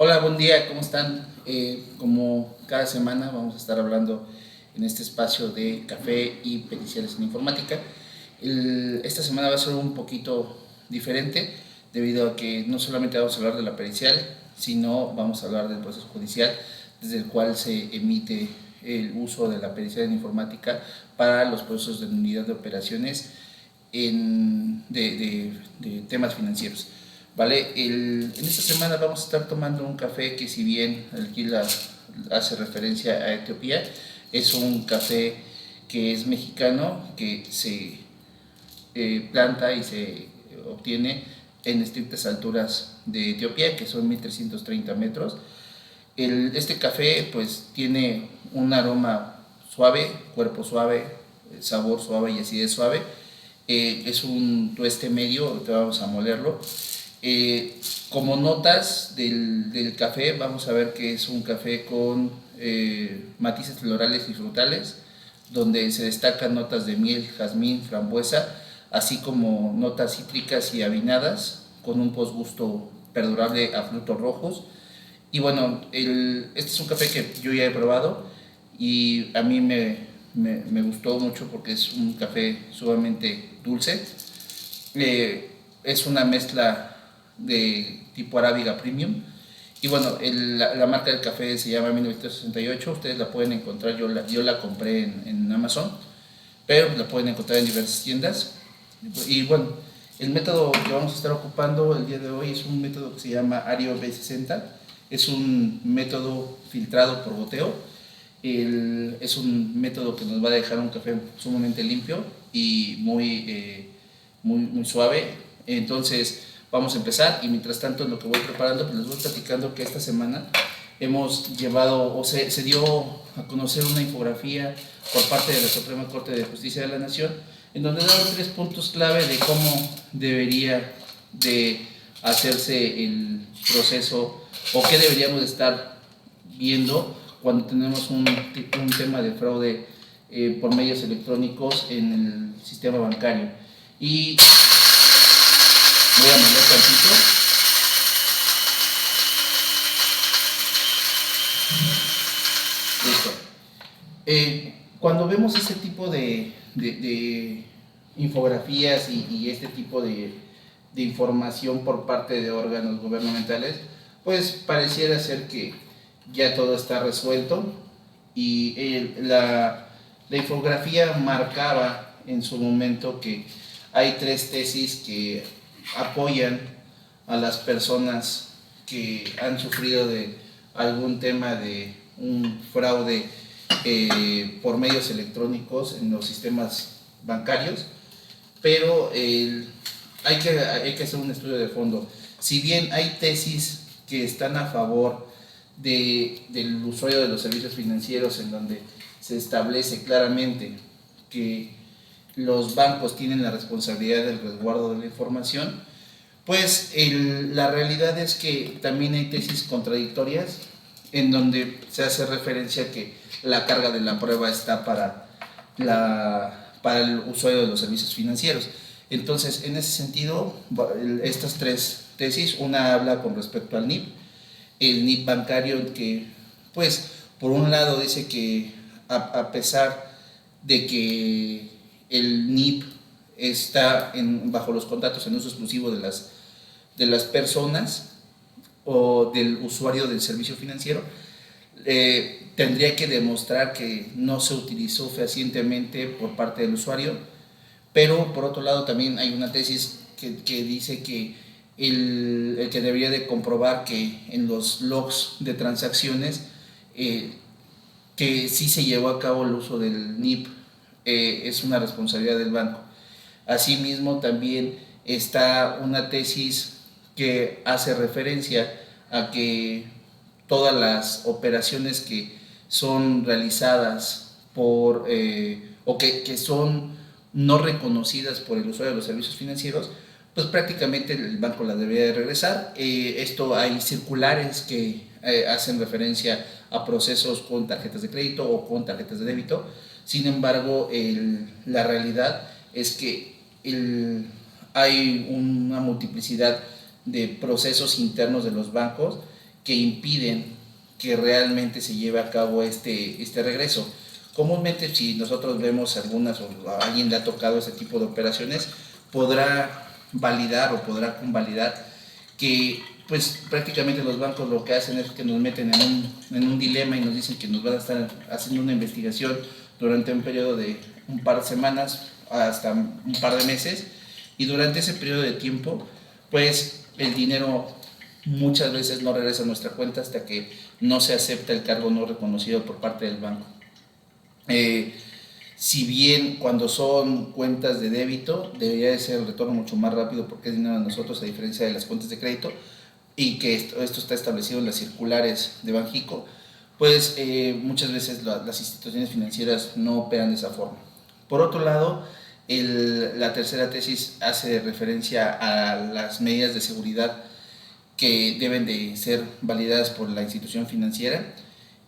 Hola, buen día, ¿cómo están? Como cada semana vamos a estar hablando en este espacio de café y periciales en informática. Esta semana va a ser un poquito diferente debido a que no solamente vamos a hablar de la pericial, sino vamos a hablar del proceso judicial desde el cual se emite el uso de la pericial en informática para los procesos de unidad de operaciones de temas financieros. ¿Vale? En esta semana vamos a estar tomando un café que, si bien aquí hace referencia a Etiopía, es un café que es mexicano, que se planta y se obtiene en estrictas alturas de Etiopía, que son 1330 metros. Este café pues tiene un aroma suave, cuerpo suave, sabor suave y acidez suave. Es un tueste medio, ahorita vamos a molerlo. Como notas del café, vamos a ver que es un café con matices florales y frutales, donde se destacan notas de miel, jazmín, frambuesa, así como notas cítricas y avinadas, con un posgusto perdurable a frutos rojos. Y bueno, este es un café que yo ya he probado y a mí me gustó mucho porque es un café sumamente dulce. Es una mezcla de tipo arábiga premium. Y bueno, la marca del café se llama 1968. Ustedes la pueden encontrar, yo la compré en Amazon, pero la pueden encontrar en diversas tiendas. Y bueno, el método que vamos a estar ocupando el día de hoy es un método que se llama Ario B60. Es un método filtrado por goteo. Es un método que nos va a dejar un café sumamente limpio y muy suave. Entonces vamos a empezar, y mientras tanto, en lo que voy preparando, pues les voy platicando que esta semana hemos llevado, o se dio a conocer una infografía por parte de la Suprema Corte de Justicia de la Nación, en donde dan 3 puntos clave de cómo debería de hacerse el proceso, o qué deberíamos de estar viendo cuando tenemos un tema de fraude por medios electrónicos en el sistema bancario. Y voy a mover tantito. Listo. Cuando vemos ese tipo de infografías y este tipo de información por parte de órganos gubernamentales, pues pareciera ser que ya todo está resuelto. Y la infografía marcaba en su momento que hay 3 tesis que apoyan a las personas que han sufrido de algún tema de un fraude por medios electrónicos en los sistemas bancarios, pero hay que hacer un estudio de fondo. Si bien hay tesis que están a favor del usuario de los servicios financieros, en donde se establece claramente que los bancos tienen la responsabilidad del resguardo de la información, pues la realidad es que también hay tesis contradictorias en donde se hace referencia a que la carga de la prueba está para el usuario de los servicios financieros. Entonces, en ese sentido, estas 3 tesis, una habla con respecto al NIP, el NIP bancario, que pues por un lado dice que a pesar de que el NIP está bajo los contratos en uso exclusivo de las personas o del usuario del servicio financiero, tendría que demostrar que no se utilizó fehacientemente por parte del usuario. Pero por otro lado también hay una tesis que dice que el que debería de comprobar que en los logs de transacciones que sí se llevó a cabo el uso del NIP, es una responsabilidad del banco. Asimismo, también está una tesis que hace referencia a que todas las operaciones que son realizadas o que son no reconocidas por el usuario de los servicios financieros, pues prácticamente el banco las debería de regresar. Esto hay circulares que hacen referencia a procesos con tarjetas de crédito o con tarjetas de débito. Sin embargo, la realidad es que hay una multiplicidad de procesos internos de los bancos que impiden que realmente se lleve a cabo este regreso. Comúnmente, si nosotros vemos algunas o a alguien le ha tocado ese tipo de operaciones, podrá validar o podrá convalidar que pues prácticamente los bancos lo que hacen es que nos meten en un dilema y nos dicen que nos van a estar haciendo una investigación durante un periodo de un par de semanas hasta un par de meses, y durante ese periodo de tiempo pues el dinero muchas veces no regresa a nuestra cuenta hasta que no se acepta el cargo no reconocido por parte del banco. Eh, si bien cuando son cuentas de débito debería de ser el retorno mucho más rápido porque es dinero de nosotros a diferencia de las cuentas de crédito, y que esto está establecido en las circulares de Banxico, pues muchas veces las instituciones financieras no operan de esa forma. Por otro lado, la tercera tesis hace referencia a las medidas de seguridad que deben de ser validadas por la institución financiera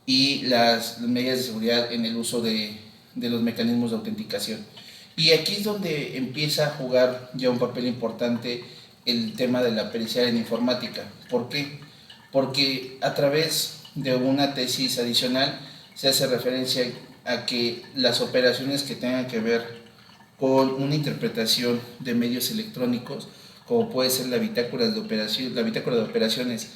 y las medidas de seguridad en el uso de los mecanismos de autenticación. Y aquí es donde empieza a jugar ya un papel importante el tema de la pericial en informática. ¿Por qué? Porque a través de una tesis adicional se hace referencia a que las operaciones que tengan que ver con una interpretación de medios electrónicos, como puede ser la bitácora de operaciones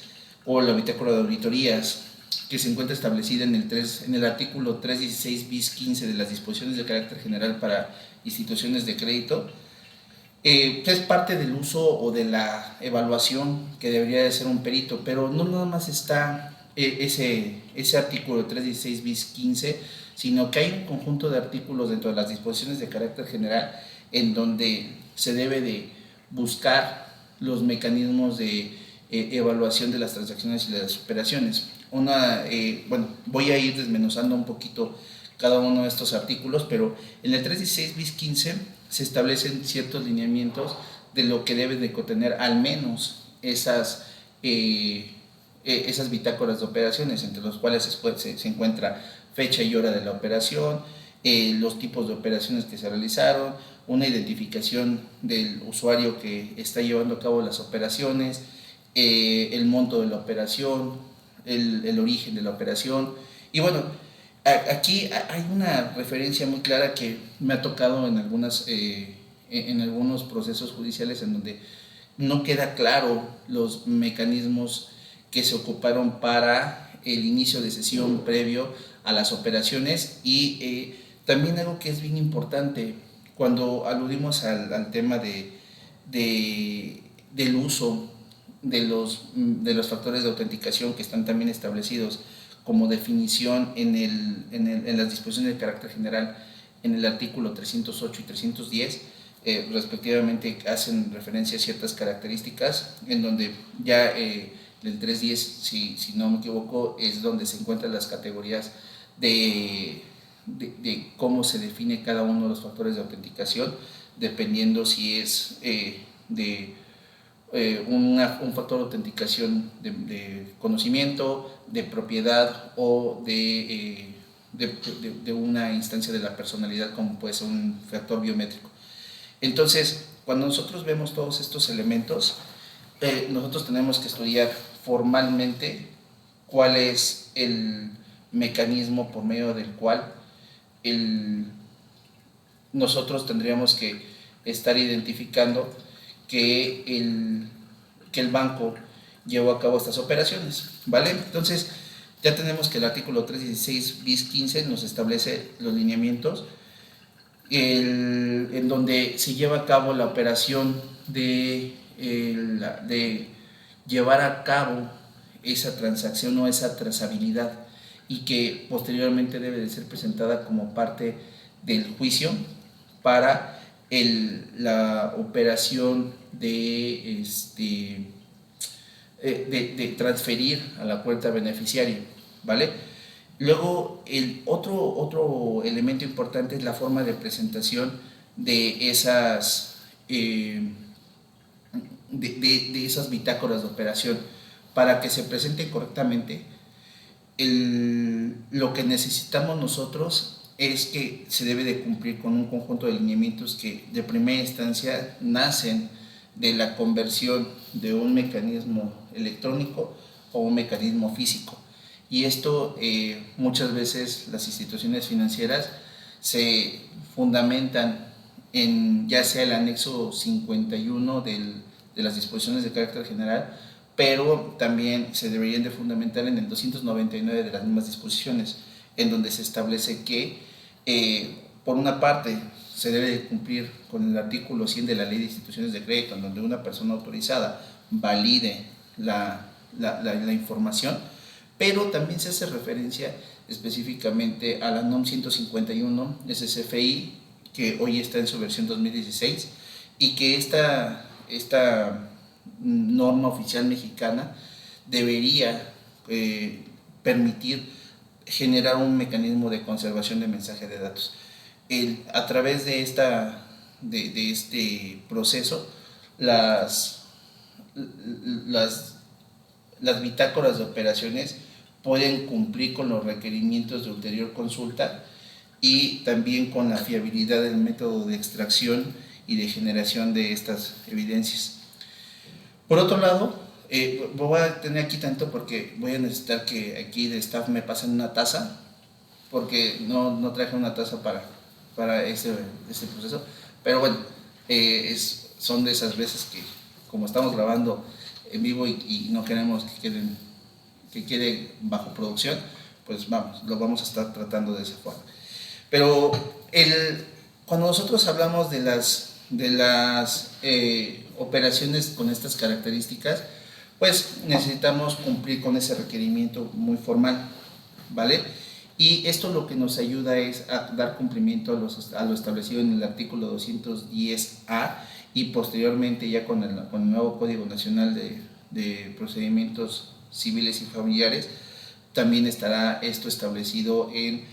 o la bitácora de auditorías, que se encuentra establecida en el artículo 316 bis 15 de las disposiciones de carácter general para instituciones de crédito, es parte del uso o de la evaluación que debería de ser un perito, pero no nada más está ese artículo 316 bis 15, sino que hay un conjunto de artículos dentro de las disposiciones de carácter general en donde se debe de buscar los mecanismos de evaluación de las transacciones y de las operaciones. Bueno, voy a ir desmenuzando un poquito cada uno de estos artículos, pero en el 316 bis 15 se establecen ciertos lineamientos de lo que deben de contener al menos esas bitácoras de operaciones, entre los cuales se encuentra fecha y hora de la operación, los tipos de operaciones que se realizaron, una identificación del usuario que está llevando a cabo las operaciones, el monto de la operación, el origen de la operación. Y bueno, aquí hay una referencia muy clara que me ha tocado en algunos procesos judiciales en donde no queda claro los mecanismos que se ocuparon para el inicio de sesión previo a las operaciones. Y también algo que es bien importante cuando aludimos al tema del uso de los factores de autenticación que están también establecidos como definición en las disposiciones de carácter general en el artículo 308 y 310, respectivamente hacen referencia a ciertas características en donde ya el 310, si no me equivoco, es donde se encuentran las categorías de cómo se define cada uno de los factores de autenticación, dependiendo si es un factor de autenticación de conocimiento, de propiedad o de una instancia de la personalidad, como puede ser un factor biométrico. Entonces, cuando nosotros vemos todos estos elementos, nosotros tenemos que estudiar formalmente cuál es el mecanismo por medio del cual nosotros tendríamos que estar identificando que el banco llevó a cabo estas operaciones, ¿vale? Entonces, ya tenemos que el artículo 316 bis 15 nos establece los lineamientos en donde se lleva a cabo la operación de llevar a cabo esa transacción o esa trazabilidad, y que posteriormente debe de ser presentada como parte del juicio para la operación de transferir a la cuenta beneficiaria, ¿vale? Luego, el otro elemento importante es la forma de presentación de esas bitácoras de operación. Para que se presenten correctamente, lo que necesitamos nosotros es que se debe de cumplir con un conjunto de lineamientos que de primera instancia nacen de la conversión de un mecanismo electrónico o un mecanismo físico. Y esto muchas veces las instituciones financieras se fundamentan en ya sea el anexo 51 de las disposiciones de carácter general, pero también se deberían de fundamentar en el 299 de las mismas disposiciones, en donde se establece que por una parte se debe de cumplir con el artículo 100 de la Ley de Instituciones de Crédito, en donde una persona autorizada valide la información, pero también se hace referencia específicamente a la NOM 151 SCFI, que hoy está en su versión 2016, y que esta norma oficial mexicana debería permitir generar un mecanismo de conservación de mensaje de datos. A través de este proceso, las bitácoras de operaciones pueden cumplir con los requerimientos de ulterior consulta y también con la fiabilidad del método de extracción y de generación de estas evidencias. Por otro lado, voy a tener aquí tanto porque voy a necesitar que aquí de staff me pasen una taza, porque no traje una taza para este proceso, pero bueno, son de esas veces que como estamos grabando en vivo y no queremos que quede bajo producción, pues lo vamos a estar tratando de esa forma. Pero cuando nosotros hablamos de las operaciones con estas características, pues necesitamos cumplir con ese requerimiento muy formal, ¿vale? Y esto lo que nos ayuda es a dar cumplimiento a lo establecido en el artículo 210A y posteriormente ya con el nuevo Código Nacional de Procedimientos Civiles y Familiares, también estará esto establecido en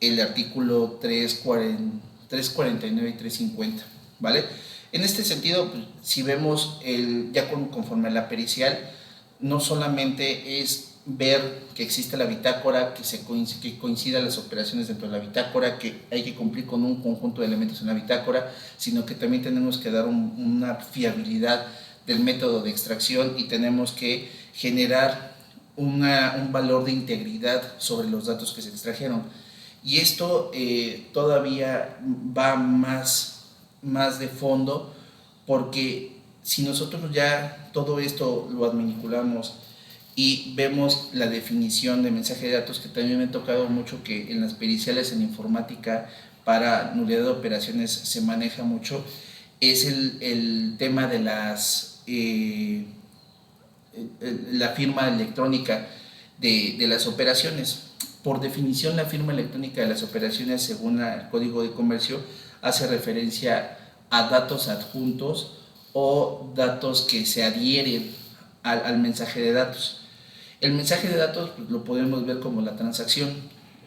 el artículo 349 y 350, ¿vale? En este sentido, pues, si vemos ya conforme a la pericial, no solamente es ver que existe la bitácora, que coincidan las operaciones dentro de la bitácora, que hay que cumplir con un conjunto de elementos en la bitácora, sino que también tenemos que dar una fiabilidad del método de extracción y tenemos que generar un valor de integridad sobre los datos que se extrajeron. Y esto todavía va más de fondo, porque si nosotros ya todo esto lo adminculamos y vemos la definición de mensaje de datos, que también me ha tocado mucho que en las periciales en informática para nulidad de operaciones se maneja mucho, es el tema de la firma electrónica de las operaciones. Por definición, la firma electrónica de las operaciones, según el Código de Comercio, hace referencia a datos adjuntos o datos que se adhieren al mensaje de datos. El mensaje de datos, pues, lo podemos ver como la transacción,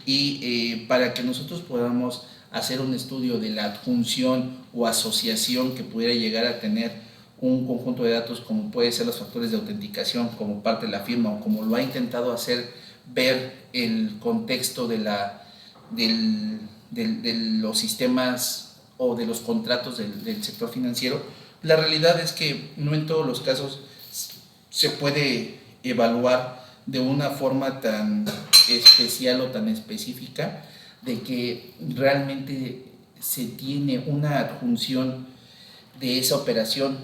y para que nosotros podamos hacer un estudio de la adjunción o asociación que pudiera llegar a tener un conjunto de datos, como puede ser los factores de autenticación como parte de la firma, o como lo ha intentado hacer ver el contexto de los sistemas o de los contratos del sector financiero, la realidad es que no en todos los casos se puede evaluar de una forma tan especial o tan específica de que realmente se tiene una adjunción de esa operación,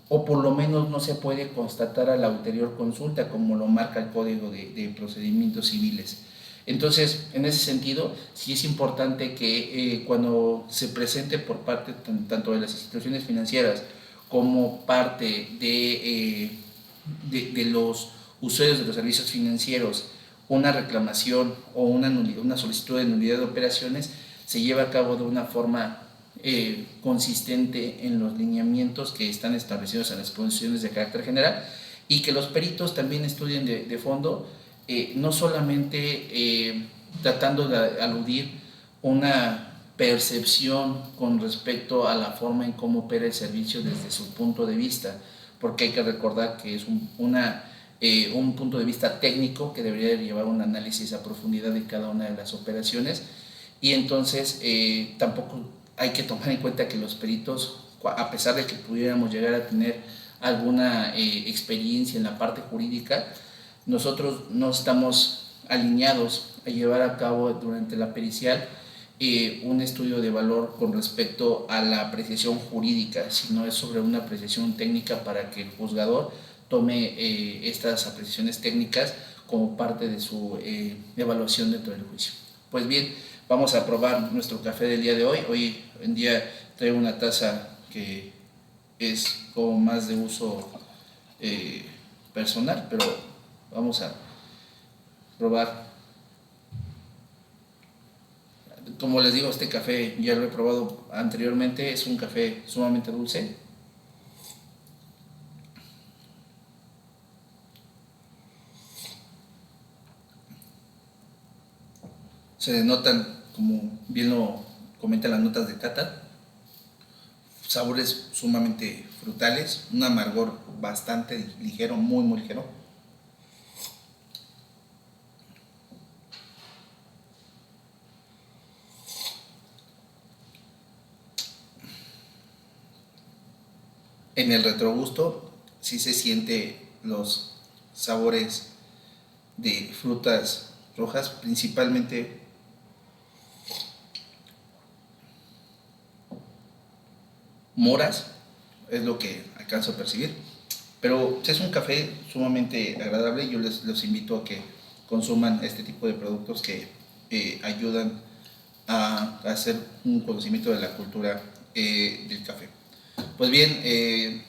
o por lo menos no se puede constatar a la ulterior consulta, como lo marca el Código de Procedimientos Civiles. Entonces, en ese sentido, sí es importante que cuando se presente por parte tanto de las instituciones financieras como parte de los usuarios de los servicios financieros una reclamación o una solicitud de nulidad de operaciones, se lleve a cabo de una forma consistente en los lineamientos que están establecidos en las disposiciones de carácter general, y que los peritos también estudien de fondo, no solamente tratando de aludir una percepción con respecto a la forma en cómo opera el servicio desde su punto de vista, porque hay que recordar que es un punto de vista técnico que debería llevar un análisis a profundidad de cada una de las operaciones, y entonces tampoco hay que tomar en cuenta que los peritos, a pesar de que pudiéramos llegar a tener alguna experiencia en la parte jurídica, nosotros no estamos alineados a llevar a cabo durante la pericial un estudio de valor con respecto a la apreciación jurídica, sino es sobre una apreciación técnica para que el juzgador tome estas apreciaciones técnicas como parte de su evaluación dentro del juicio. Pues bien, vamos a probar nuestro café del día de hoy. Hoy en día traigo una taza que es como más de uso personal, pero vamos a probar. Como les digo, este café ya lo he probado anteriormente, es un café sumamente dulce. Se denotan, como bien lo comentan las notas de cata, sabores sumamente frutales, un amargor bastante ligero, muy ligero. En el retrogusto sí se siente los sabores de frutas rojas, principalmente moras, es lo que alcanzo a percibir. Pero es un café sumamente agradable. Yo los invito a que consuman este tipo de productos que ayudan a hacer un conocimiento de la cultura del café. Pues bien,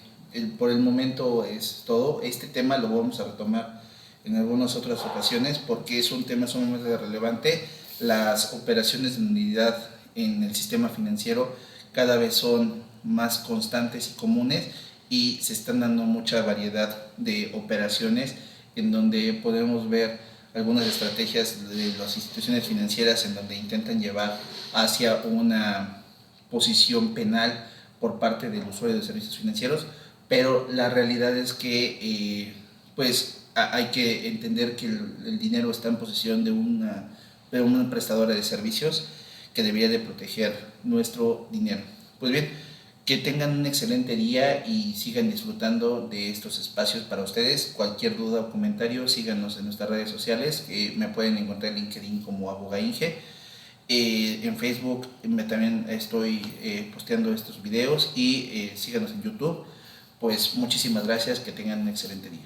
por el momento es todo. Este tema lo vamos a retomar en algunas otras ocasiones porque es un tema sumamente relevante. Las operaciones de nulidad en el sistema financiero cada vez son más constantes y comunes y se están dando mucha variedad de operaciones en donde podemos ver algunas estrategias de las instituciones financieras en donde intentan llevar hacia una posición penal por parte del usuario de servicios financieros, pero la realidad es que pues hay que entender que el dinero está en posesión de una prestadora de servicios que debería de proteger nuestro dinero. Pues bien, que tengan un excelente día y sigan disfrutando de estos espacios para ustedes. Cualquier duda o comentario, síganos en nuestras redes sociales. Me pueden encontrar en LinkedIn como Abogainge. En Facebook también estoy posteando estos videos y síganos en YouTube. Pues muchísimas gracias, que tengan un excelente día.